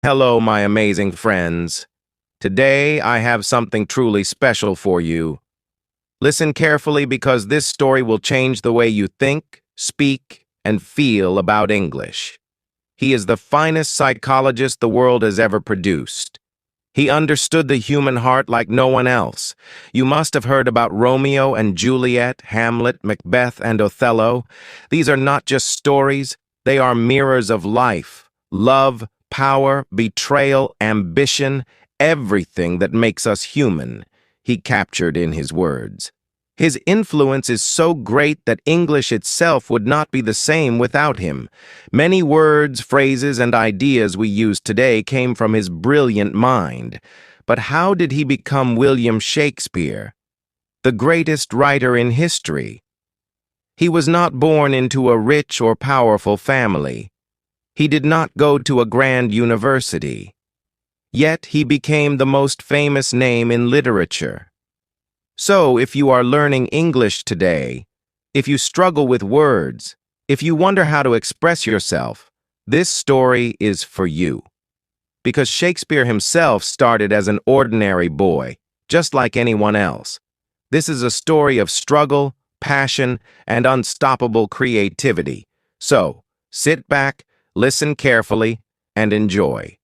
Hello, my amazing friends. Today, I have something truly special for you. Listen carefully because this story will change the way you think, speak, and feel about English. He is the finest psychologist the world has ever produced. He understood the human heart like no one else. You must have heard about Romeo and Juliet, Hamlet, Macbeth, and Othello. These are not just stories, they are mirrors of life, love, power, betrayal, ambition, everything that makes us human, he captured in his words. His influence is so great that English itself would not be the same without him. Many words, phrases, and ideas we use today came from his brilliant mind. But how did he become William Shakespeare, the greatest writer in history? He was not born into a rich or powerful family. He did not go to a grand university. Yet he became the most famous name in literature. So, if you are learning English today, if you struggle with words, if you wonder how to express yourself, this story is for you. Because Shakespeare himself started as an ordinary boy, just like anyone else. This is a story of struggle, passion, and unstoppable creativity. So, sit back, listen carefully, and enjoy.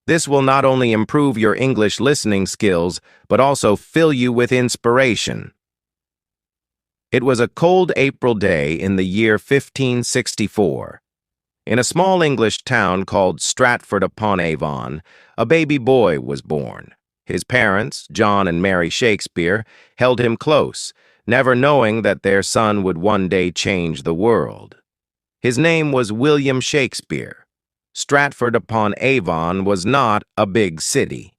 This will not only improve your English listening skills, but also fill you with inspiration. It was a cold April day in the year 1564. In a small English town called Stratford-upon-Avon, a baby boy was born. His parents, John and Mary Shakespeare, held him close, never knowing that their son would one day change the world. His name was William Shakespeare. Stratford-upon-Avon was not a big city.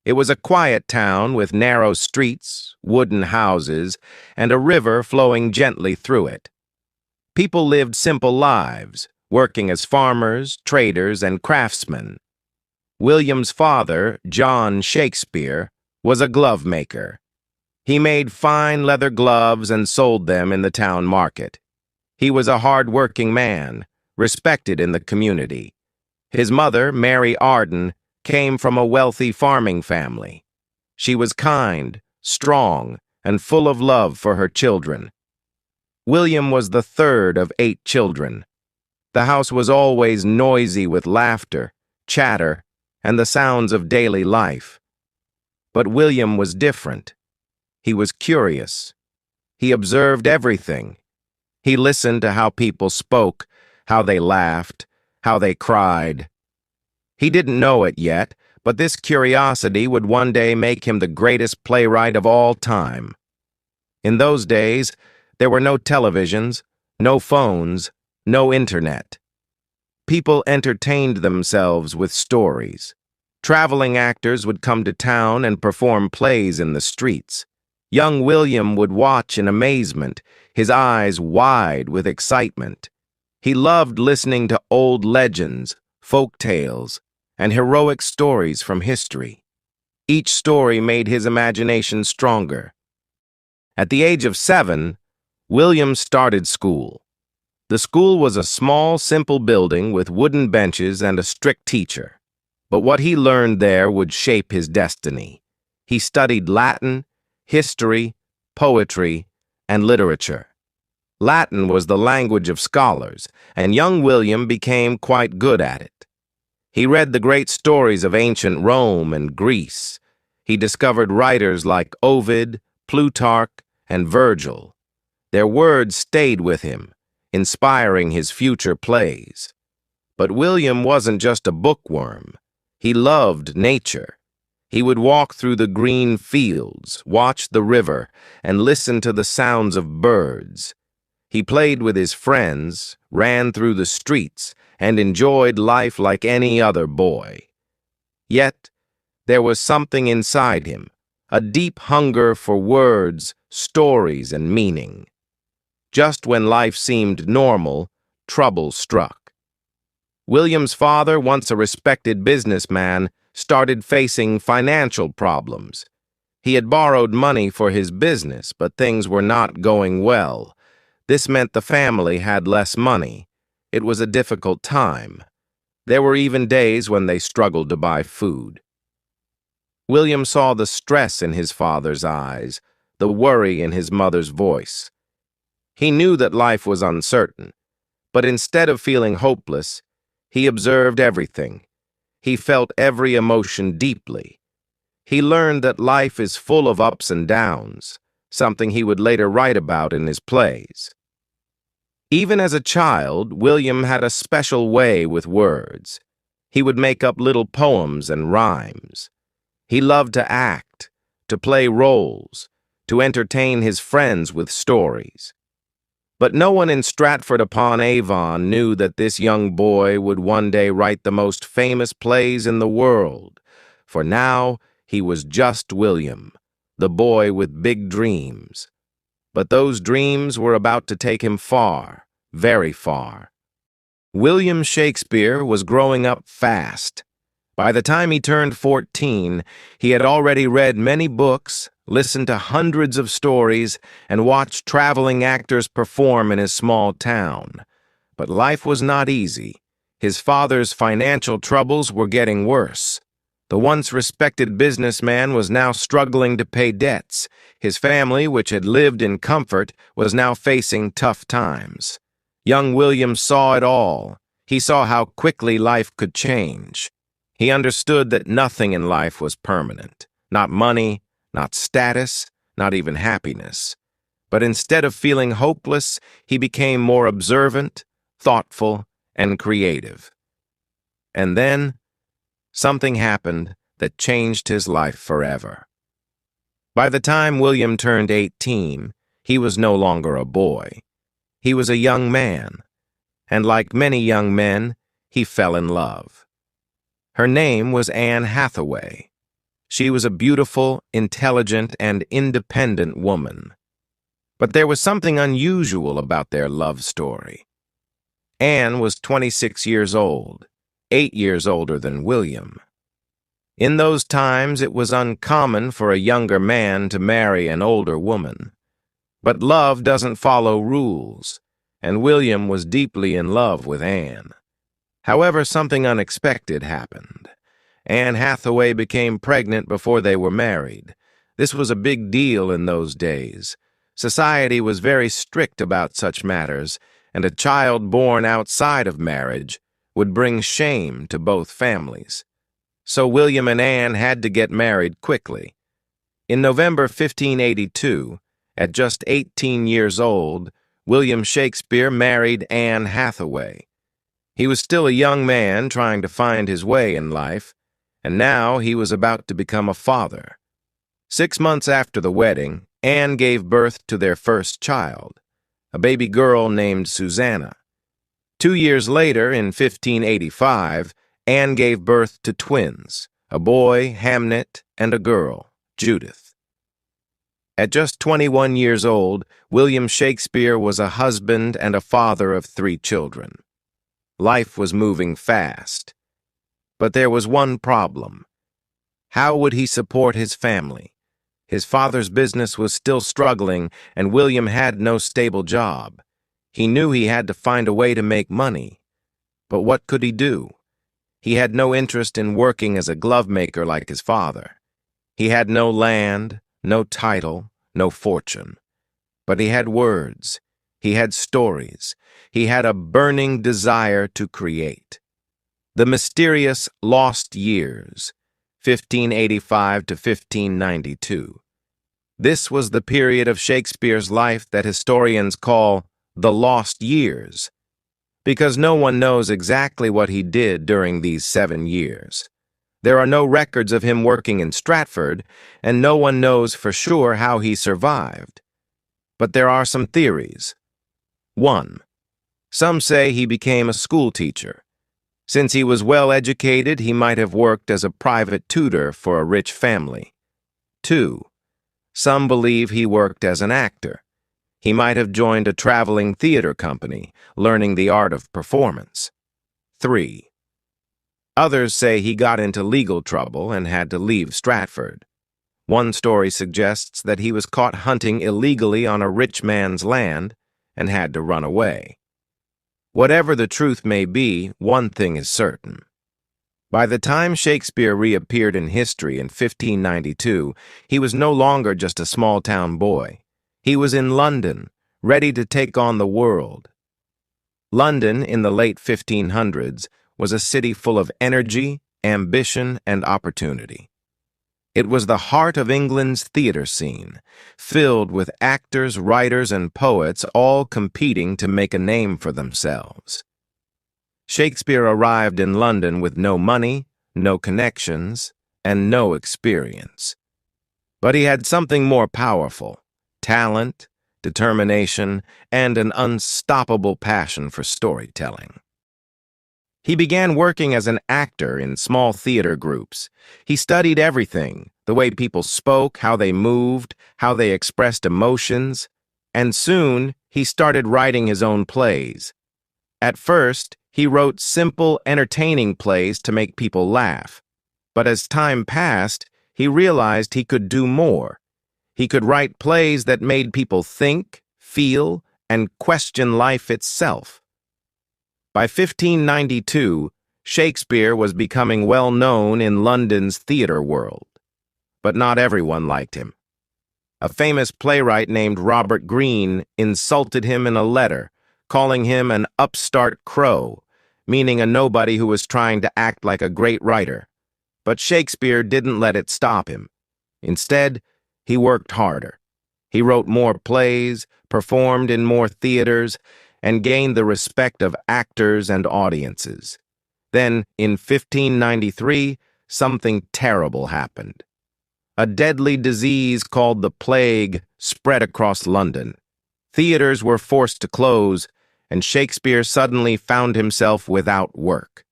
It was a quiet town with narrow streets, wooden houses, and a river flowing gently through it. People lived simple lives, working as farmers, traders, and craftsmen. William's father, John Shakespeare, was a glove maker. He made fine leather gloves and sold them in the town market. He was a hard-working man, respected in the community. His mother, Mary Arden, came from a wealthy farming family. She was kind, strong, and full of love for her children. William was the third of 8 children. The house was always noisy with laughter, chatter, and the sounds of daily life. But William was different. He was curious. He observed everything. He listened to how people spoke, how they laughed, how they cried. He didn't know it yet, but this curiosity would one day make him the greatest playwright of all time. In those days, there were no televisions, no phones, no internet. People entertained themselves with stories. Traveling actors would come to town and perform plays in the streets. Young William would watch in amazement, his eyes wide with excitement. He loved listening to old legends, folk tales, and heroic stories from history. Each story made his imagination stronger. At the age of 7, William started school. The school was a small, simple building with wooden benches and a strict teacher. But what he learned there would shape his destiny. He studied Latin, history, poetry, and literature. Latin was the language of scholars, and young William became quite good at it. He read the great stories of ancient Rome and Greece. He discovered writers like Ovid, Plutarch, and Virgil. Their words stayed with him, inspiring his future plays. But William wasn't just a bookworm. He loved nature. He would walk through the green fields, watch the river, and listen to the sounds of birds. He played with his friends, ran through the streets, and enjoyed life like any other boy. Yet, there was something inside him, a deep hunger for words, stories, and meaning. Just when life seemed normal, trouble struck. William's father, once a respected businessman, started facing financial problems. He had borrowed money for his business, but things were not going well. This meant the family had less money. It was a difficult time. There were even days when they struggled to buy food. William saw the stress in his father's eyes, the worry in his mother's voice. He knew that life was uncertain, but instead of feeling hopeless, he observed everything. He felt every emotion deeply. He learned that life is full of ups and downs, something he would later write about in his plays. Even as a child, William had a special way with words. He would make up little poems and rhymes. He loved to act, to play roles, to entertain his friends with stories. But no one in Stratford-upon-Avon knew that this young boy would one day write the most famous plays in the world, for now he was just William, the boy with big dreams. But those dreams were about to take him far, very far. William Shakespeare was growing up fast. By the time he turned 14, he had already read many books, listened to hundreds of stories, and watched traveling actors perform in his small town. But life was not easy. His father's financial troubles were getting worse. The once respected businessman was now struggling to pay debts. His family, which had lived in comfort, was now facing tough times. Young William saw it all. He saw how quickly life could change. He understood that nothing in life was permanent. Not money, not status, not even happiness. But instead of feeling hopeless, he became more observant, thoughtful, and creative. And then, something happened that changed his life forever. By the time William turned 18, he was no longer a boy. He was a young man, and like many young men, he fell in love. Her name was Anne Hathaway. She was a beautiful, intelligent, and independent woman. But there was something unusual about their love story. Anne was 26 years old, 8 years older than William. In those times, it was uncommon for a younger man to marry an older woman. But love doesn't follow rules, and William was deeply in love with Anne. However, something unexpected happened. Anne Hathaway became pregnant before they were married. This was a big deal in those days. Society was very strict about such matters, and a child born outside of marriage would bring shame to both families. So William and Anne had to get married quickly. In November 1582, at just 18 years old, William Shakespeare married Anne Hathaway. He was still a young man trying to find his way in life, and now he was about to become a father. 6 months after the wedding, Anne gave birth to their first child, a baby girl named Susanna. 2 years later, in 1585, Anne gave birth to twins, a boy, Hamnet, and a girl, Judith. At just 21 years old, William Shakespeare was a husband and a father of 3 children. Life was moving fast. But there was one problem. How would he support his family? His father's business was still struggling, and William had no stable job. He knew he had to find a way to make money. But what could he do? He had no interest in working as a glove maker like his father. He had no land, no title, no fortune. But he had words. He had stories. He had a burning desire to create. The mysterious lost years, 1585 to 1592. This was the period of Shakespeare's life that historians call the lost years, because no one knows exactly what he did during these 7 years. There are no records of him working in Stratford, and no one knows for sure how he survived. But there are some theories. 1. Some say he became a school teacher. Since he was well educated, he might have worked as a private tutor for a rich family. 2. Some believe he worked as an actor. He might have joined a traveling theater company, learning the art of performance. 3. Others say he got into legal trouble and had to leave Stratford. One story suggests that he was caught hunting illegally on a rich man's land and had to run away. Whatever the truth may be, one thing is certain. By the time Shakespeare reappeared in history in 1592, he was no longer just a small-town boy. He was in London, ready to take on the world. London, in the late 1500s, was a city full of energy, ambition, and opportunity. It was the heart of England's theater scene, filled with actors, writers, and poets all competing to make a name for themselves. Shakespeare arrived in London with no money, no connections, and no experience. But he had something more powerful: talent, determination, and an unstoppable passion for storytelling. He began working as an actor in small theater groups. He studied everything: the way people spoke, how they moved, how they expressed emotions, and soon he started writing his own plays. At first, he wrote simple, entertaining plays to make people laugh. But as time passed, he realized he could do more. He could write plays that made people think, feel, and question life itself. By 1592, Shakespeare was becoming well known in London's theater world. But not everyone liked him. A famous playwright named Robert Greene insulted him in a letter, calling him an upstart crow, meaning a nobody who was trying to act like a great writer. But Shakespeare didn't let it stop him. Instead, he worked harder. He wrote more plays, performed in more theaters, and gained the respect of actors and audiences. Then, in 1593, something terrible happened. A deadly disease called the plague spread across London. Theaters were forced to close, and Shakespeare suddenly found himself without work.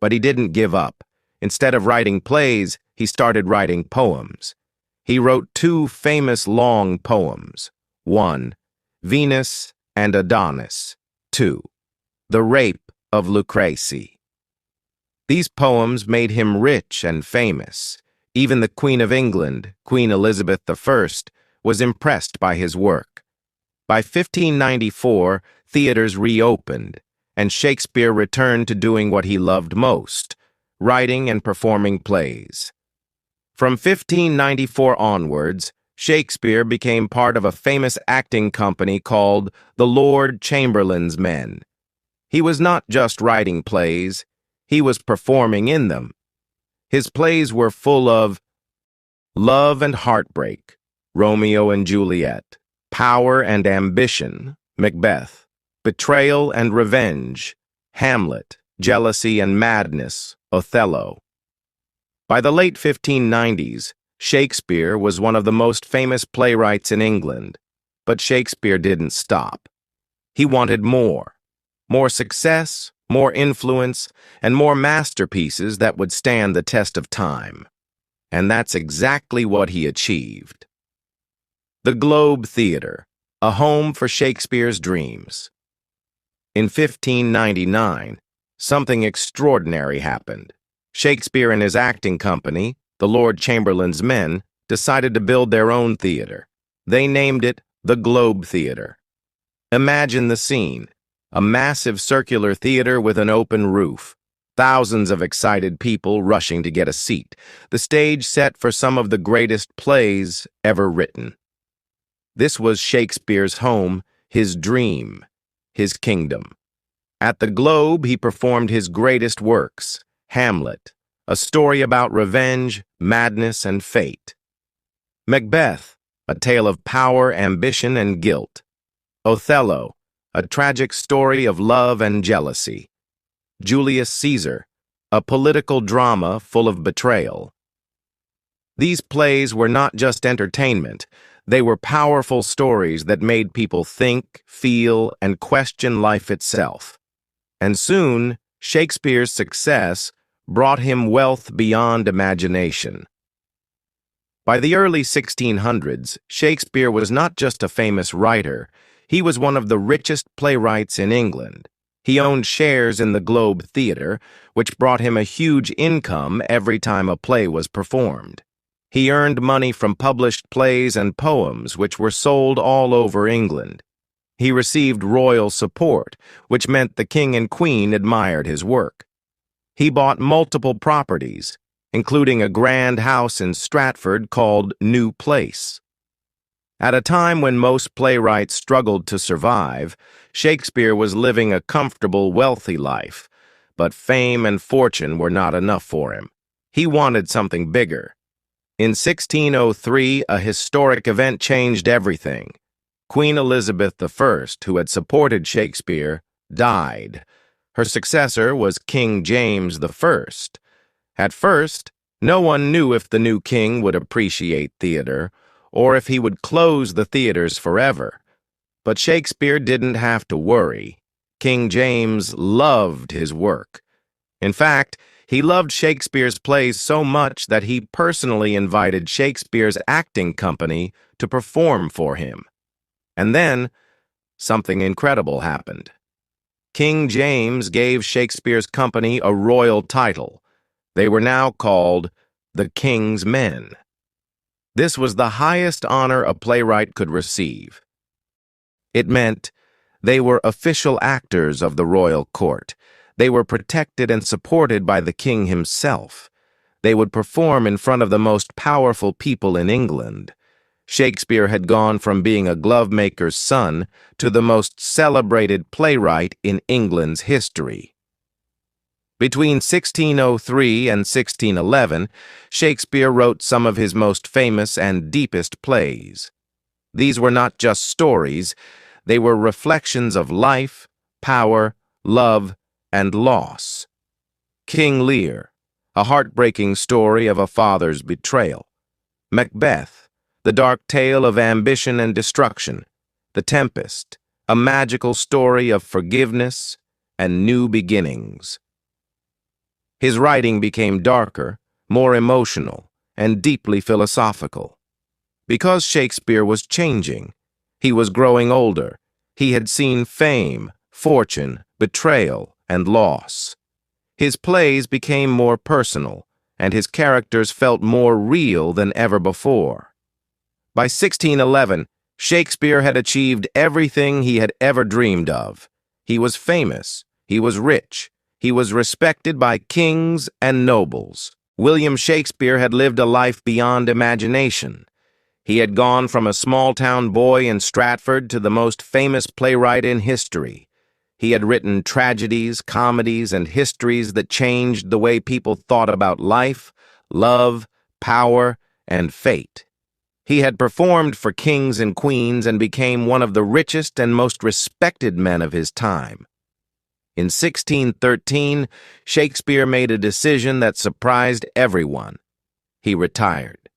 But he didn't give up. Instead of writing plays, he started writing poems. He wrote two famous long poems. 1, Venus and Adonis. 2, The Rape of Lucrece. These poems made him rich and famous. Even the Queen of England, Queen Elizabeth I, was impressed by his work. By 1594, theaters reopened, and Shakespeare returned to doing what he loved most: writing and performing plays. From 1594 onwards, Shakespeare became part of a famous acting company called the Lord Chamberlain's Men. He was not just writing plays, he was performing in them. His plays were full of love and heartbreak, Romeo and Juliet; power and ambition, Macbeth; betrayal and revenge, Hamlet; jealousy and madness, Othello. By the late 1590s, Shakespeare was one of the most famous playwrights in England. But Shakespeare didn't stop. He wanted more. More success, more influence, and more masterpieces that would stand the test of time. And that's exactly what he achieved. The Globe Theatre, a home for Shakespeare's dreams. In 1599, something extraordinary happened. Shakespeare and his acting company, the Lord Chamberlain's Men, decided to build their own theater. They named it the Globe Theatre. Imagine the scene: a massive circular theater with an open roof. Thousands of excited people rushing to get a seat. The stage set for some of the greatest plays ever written. This was Shakespeare's home, his dream, his kingdom. At the Globe, he performed his greatest works: Hamlet, a story about revenge, madness, and fate; Macbeth, a tale of power, ambition, and guilt; Othello, a tragic story of love and jealousy; Julius Caesar, a political drama full of betrayal. These plays were not just entertainment. They were powerful stories that made people think, feel, and question life itself. And soon, Shakespeare's success brought him wealth beyond imagination. By the early 1600s, Shakespeare was not just a famous writer, he was one of the richest playwrights in England. He owned shares in the Globe Theatre, which brought him a huge income every time a play was performed. He earned money from published plays and poems which were sold all over England. He received royal support, which meant the king and queen admired his work. He bought multiple properties, including a grand house in Stratford called New Place. At a time when most playwrights struggled to survive, Shakespeare was living a comfortable, wealthy life, but fame and fortune were not enough for him. He wanted something bigger. In 1603, a historic event changed everything. Queen Elizabeth I, who had supported Shakespeare, died. Her successor was King James I. At first, no one knew if the new king would appreciate theater, or if he would close the theaters forever. But Shakespeare didn't have to worry. King James loved his work. In fact, he loved Shakespeare's plays so much that he personally invited Shakespeare's acting company to perform for him. And then, something incredible happened. King James gave Shakespeare's company a royal title. They were now called the King's Men. This was the highest honor a playwright could receive. It meant they were official actors of the royal court. They were protected and supported by the king himself. They would perform in front of the most powerful people in England. Shakespeare had gone from being a glovemaker's son to the most celebrated playwright in England's history. Between 1603 and 1611, Shakespeare wrote some of his most famous and deepest plays. These were not just stories, they were reflections of life, power, love, and loss. King Lear, a heartbreaking story of a father's betrayal. Macbeth, the dark tale of ambition and destruction. The Tempest, a magical story of forgiveness and new beginnings. His writing became darker, more emotional, and deeply philosophical. Because Shakespeare was changing, he was growing older. He had seen fame, fortune, betrayal, and loss. His plays became more personal, and his characters felt more real than ever before. By 1611, Shakespeare had achieved everything he had ever dreamed of. He was famous, he was rich, he was respected by kings and nobles. William Shakespeare had lived a life beyond imagination. He had gone from a small-town boy in Stratford to the most famous playwright in history. He had written tragedies, comedies, and histories that changed the way people thought about life, love, power, and fate. He had performed for kings and queens and became one of the richest and most respected men of his time. In 1613, Shakespeare made a decision that surprised everyone. He retired.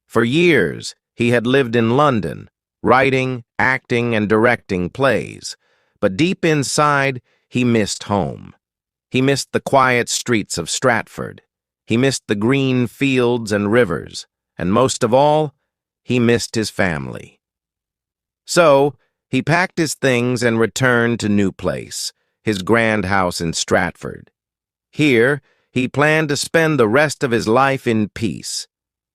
For years, he had lived in London, writing, acting, and directing plays. But deep inside, he missed home. He missed the quiet streets of Stratford. He missed the green fields and rivers. And most of all, he missed his family. So, he packed his things and returned to New Place, his grand house in Stratford. Here, he planned to spend the rest of his life in peace.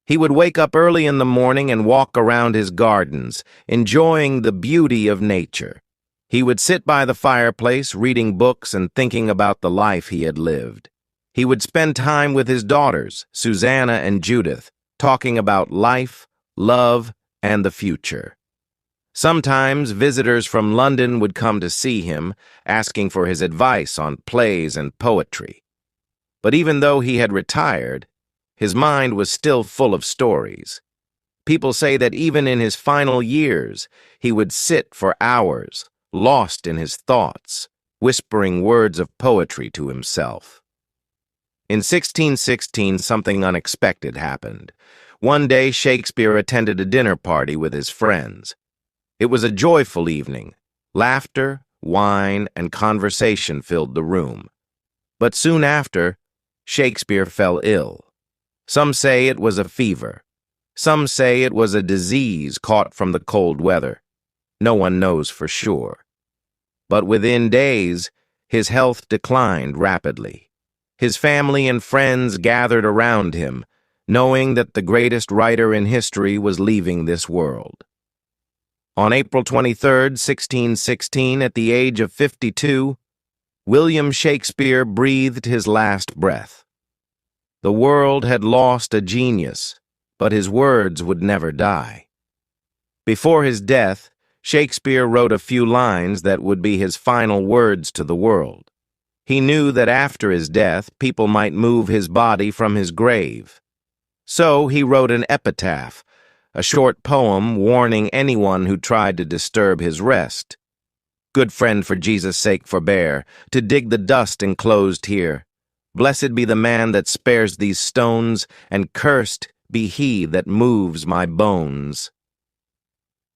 He would wake up early in the morning and walk around his gardens, enjoying the beauty of nature. He would sit by the fireplace, reading books and thinking about the life he had lived. He would spend time with his daughters, Susanna and Judith, talking about life, love, and the future. Sometimes visitors from London would come to see him, asking for his advice on plays and poetry. But even though he had retired, his mind was still full of stories. People say that even in his final years, he would sit for hours, lost in his thoughts, whispering words of poetry to himself. In 1616, something unexpected happened. One day, Shakespeare attended a dinner party with his friends. It was a joyful evening. Laughter, wine, and conversation filled the room. But soon after, Shakespeare fell ill. Some say it was a fever. Some say it was a disease caught from the cold weather. No one knows for sure. But within days, his health declined rapidly. His family and friends gathered around him, knowing that the greatest writer in history was leaving this world. On April 23, 1616, at the age of 52, William Shakespeare breathed his last breath. The world had lost a genius, but his words would never die. Before his death, Shakespeare wrote a few lines that would be his final words to the world. He knew that after his death, people might move his body from his grave. So he wrote an epitaph, a short poem warning anyone who tried to disturb his rest. Good friend, for Jesus' sake forbear to dig the dust enclosed here. Blessed be the man that spares these stones, and cursed be he that moves my bones.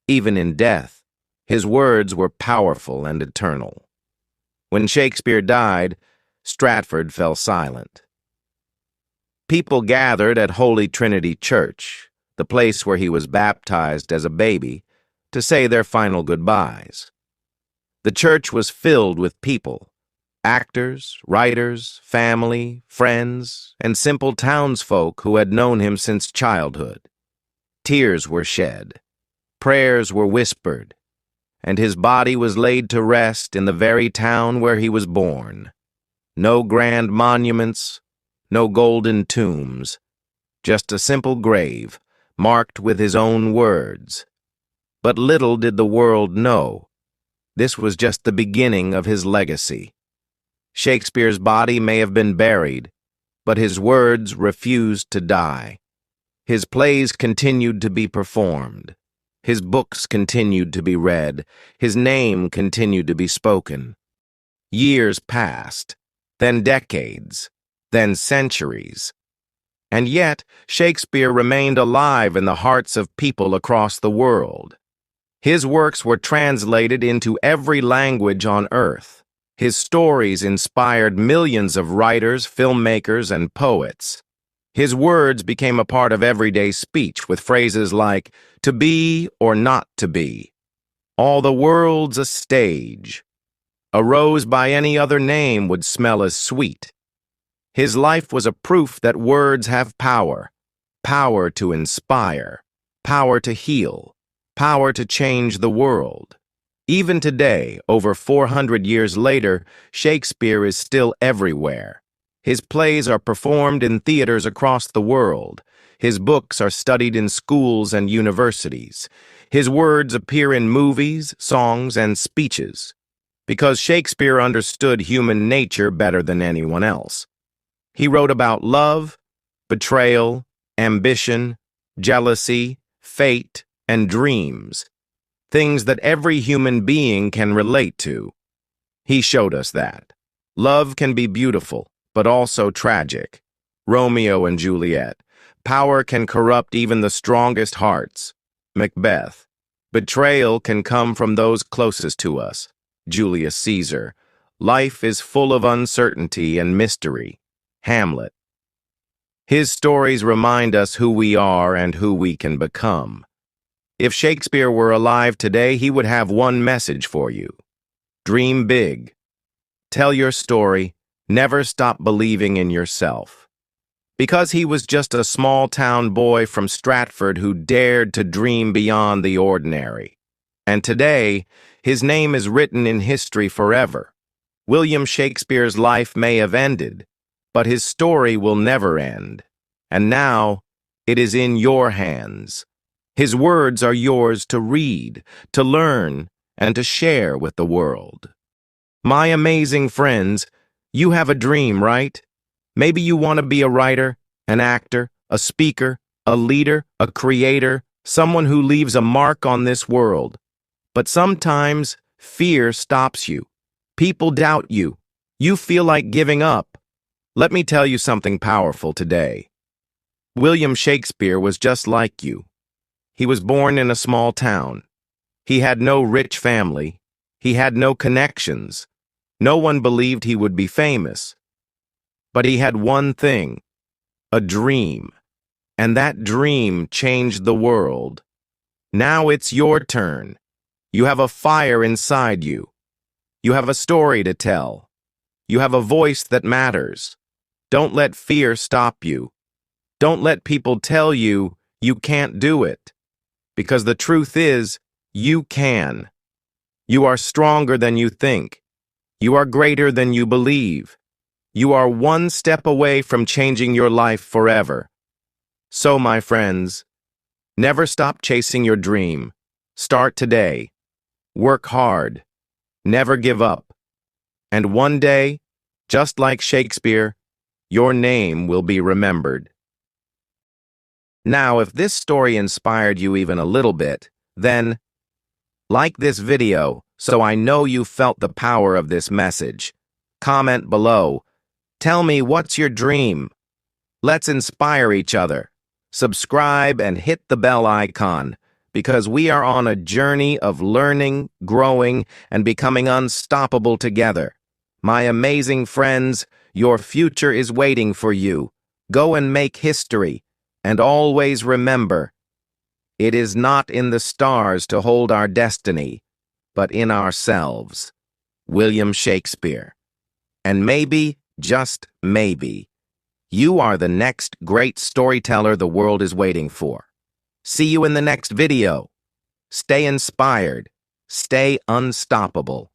Even in death, his words were powerful and eternal. When Shakespeare died, Stratford fell silent. People gathered at Holy Trinity Church, the place where he was baptized as a baby, to say their final goodbyes. The church was filled with people, actors, writers, family, friends, and simple townsfolk who had known him since childhood. Tears were shed, prayers were whispered, and his body was laid to rest in the very town where he was born. No grand monuments, no golden tombs, just a simple grave marked with his own words. But little did the world know, this was just the beginning of his legacy. Shakespeare's body may have been buried, but his words refused to die. His plays continued to be performed. His books continued to be read. His name continued to be spoken. Years passed, then decades, then centuries. And yet, Shakespeare remained alive in the hearts of people across the world. His works were translated into every language on earth. His stories inspired millions of writers, filmmakers, and poets. His words became a part of everyday speech with phrases like, "to be or not to be," "all the world's a stage," "a rose by any other name would smell as sweet." His life was a proof that words have power, power to inspire, power to heal, power to change the world. Even today, over 400 years later, Shakespeare is still everywhere. His plays are performed in theaters across the world. His books are studied in schools and universities. His words appear in movies, songs, and speeches, because Shakespeare understood human nature better than anyone else. He wrote about love, betrayal, ambition, jealousy, fate, and dreams, things that every human being can relate to. He showed us that love can be beautiful, but also tragic. Romeo and Juliet. Power can corrupt even the strongest hearts. Macbeth. Betrayal can come from those closest to us. Julius Caesar. Life is full of uncertainty and mystery. Hamlet. His stories remind us who we are and who we can become. If Shakespeare were alive today, he would have one message for you. Dream big. Tell your story. Never stop believing in yourself. Because he was just a small-town boy from Stratford who dared to dream beyond the ordinary. And today, his name is written in history forever. William Shakespeare's life may have ended, but his story will never end. And now, it is in your hands. His words are yours to read, to learn, and to share with the world. My amazing friends, you have a dream, right? Maybe you want to be a writer, an actor, a speaker, a leader, a creator, someone who leaves a mark on this world. But sometimes fear stops you. People doubt you. You feel like giving up. Let me tell you something powerful today. William Shakespeare was just like you. He was born in a small town. He had no rich family. He had no connections. No one believed he would be famous. But he had one thing, a dream. And that dream changed the world. Now it's your turn. You have a fire inside you. You have a story to tell. You have a voice that matters. Don't let fear stop you. Don't let people tell you you can't do it. Because the truth is, You can. You are stronger than you think. You are greater than you believe. You are one step away from changing your life forever. So, my friends, never stop chasing your dream. Start today. Work hard. Never give up. And one day, just like Shakespeare, your name will be remembered. Now, if this story inspired you even a little bit, then like this video so I know you felt the power of this message. Comment below. Tell me what's your dream. Let's inspire each other. Subscribe and hit the bell icon because we are on a journey of learning, growing, and becoming unstoppable together. My amazing friends, your future is waiting for you. Go and make history. And always remember, it is not in the stars to hold our destiny, but in ourselves. William Shakespeare. And maybe, just maybe, you are the next great storyteller the world is waiting for. See you in the next video. Stay inspired. Stay unstoppable.